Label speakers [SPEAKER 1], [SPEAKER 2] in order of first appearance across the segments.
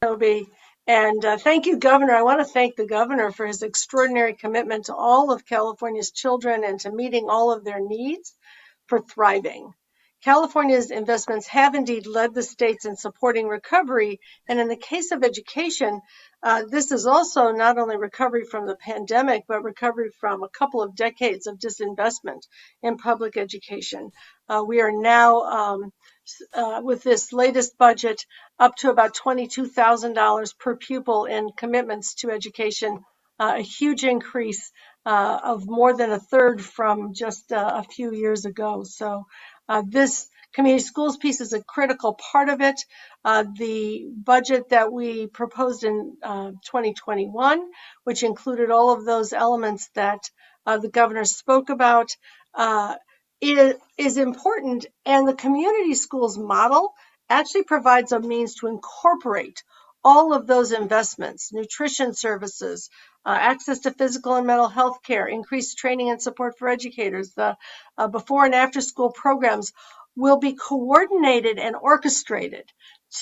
[SPEAKER 1] Toby. And thank you, Governor. I want to thank the governor for his extraordinary commitment to all of California's children and to meeting all of their needs for thriving. California's investments have indeed led the states in supporting recovery. And in the case of education, this is also not only recovery from the pandemic, but recovery from a couple of decades of disinvestment in public education. We are now, with this latest budget, up to about $22,000 per pupil in commitments to education, a huge increase of more than a third from just a few years ago. So this community schools piece is a critical part of it. The budget that we proposed in 2021, which included all of those elements that the governor spoke about, is important. And the community schools model actually provides a means to incorporate all of those investments: nutrition services, access to physical and mental health care, increased training and support for educators. The before and after school programs will be coordinated and orchestrated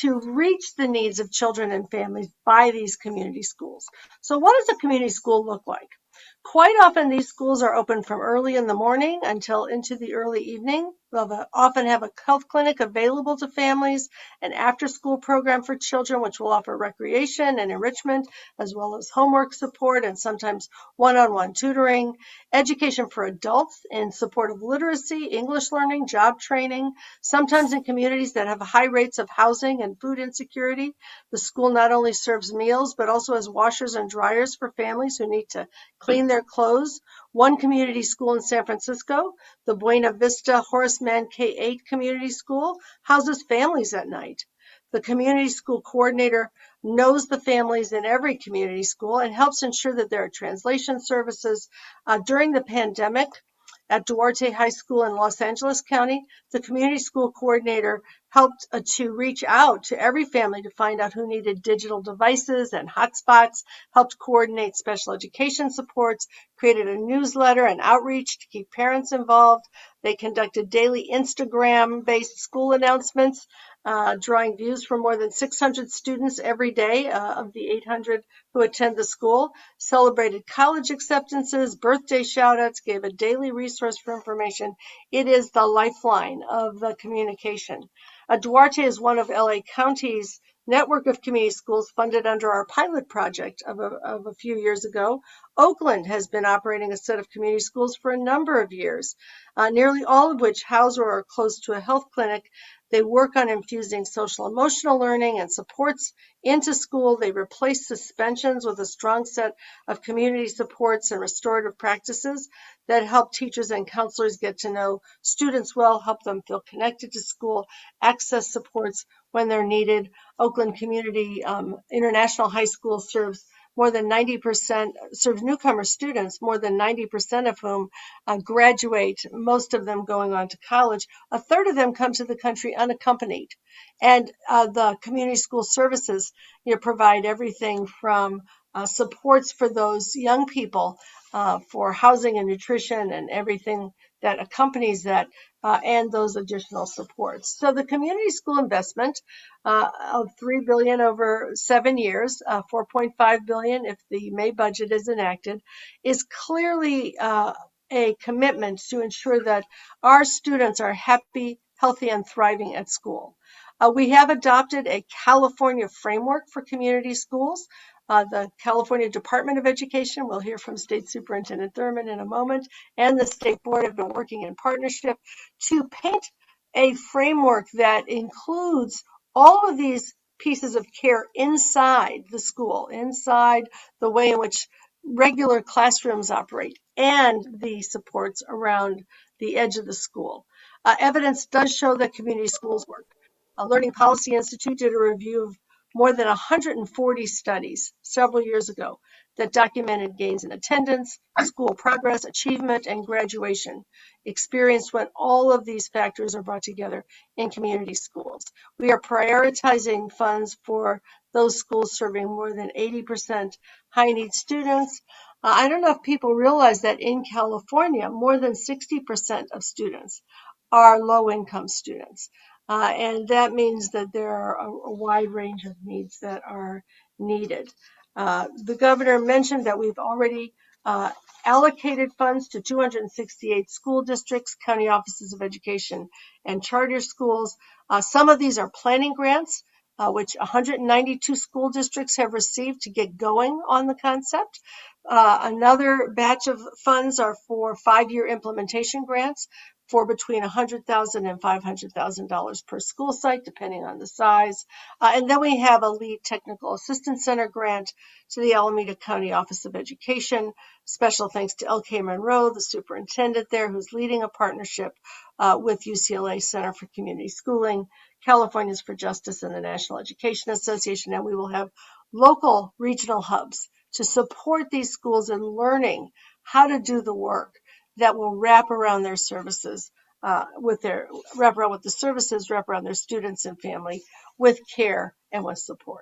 [SPEAKER 1] to reach the needs of children and families by these community schools. So what does a community school look like? Quite often, these schools are open from early in the morning until into the early evening. They'll often have a health clinic available to families, an after-school program for children, which will offer recreation and enrichment, as well as homework support and sometimes one-on-one tutoring, education for adults in support of literacy, English learning, job training. Sometimes in communities that have high rates of housing and food insecurity, the school not only serves meals, but also has washers and dryers for families who need to clean their clothes. One community school in San Francisco, the Buena Vista Horace Mann K-8 Community School, houses families at night. The community school coordinator knows the families in every community school and helps ensure that there are translation services. During the pandemic, at Duarte High School in Los Angeles County, the community school coordinator helped to reach out to every family to find out who needed digital devices and hotspots, helped coordinate special education supports, created a newsletter and outreach to keep parents involved. They conducted daily Instagram-based school announcements, drawing views from more than 600 students every day of the 800 who attend the school, celebrated college acceptances, birthday shout-outs, gave a daily resource for information. It is the lifeline of the communication. Duarte is one of LA County's network of community schools funded under our pilot project of a few years ago. Oakland has been operating a set of community schools for a number of years, nearly all of which house or are close to a health clinic. They work on infusing social emotional learning and supports into school. They replace suspensions with a strong set of community supports and restorative practices that help teachers and counselors get to know students well, help them feel connected to school, access supports when they're needed. Oakland Community International High School serves more than 90%, serves newcomer students, more than 90% of whom graduate, most of them going on to college. A third of them come to the country unaccompanied. And the community school services provide everything from supports for those young people for housing and nutrition and everything that accompanies that, and those additional supports. So the community school investment of $3 billion over 7 years, $4.5 billion if the May budget is enacted, is clearly a commitment to ensure that our students are happy, healthy, and thriving at school. We have adopted a California framework for community schools. The California Department of Education, we'll hear from State Superintendent Thurman in a moment, and the State Board have been working in partnership to paint a framework that includes all of these pieces of care inside the school, inside the way in which regular classrooms operate, and the supports around the edge of the school. Evidence does show that community schools work. Learning Policy Institute did a review of more than 140 studies several years ago that documented gains in attendance, school progress, achievement, and graduation experienced when all of these factors are brought together in community schools. We are prioritizing funds for those schools serving more than 80% high-need students. I don't know if people realize that in California, more than 60% of students are low-income students. And that means that there are a wide range of needs that are needed. The governor mentioned that we've already allocated funds to 268 school districts, county offices of education, and charter schools. Some of these are planning grants, which 192 school districts have received to get going on the concept. Another batch of funds are for 5-year implementation grants for between $100,000 and $500,000 per school site, depending on the size. And then we have a LEAD Technical Assistance Center grant to the Alameda County Office of Education. Special thanks to L.K. Monroe, the superintendent there, who's leading a partnership with UCLA Center for Community Schooling, Californians for Justice, and the National Education Association. And we will have local regional hubs to support these schools in learning how to do the work that will wrap around their services, wrap around with the services, wrap around their students and family with care and with support.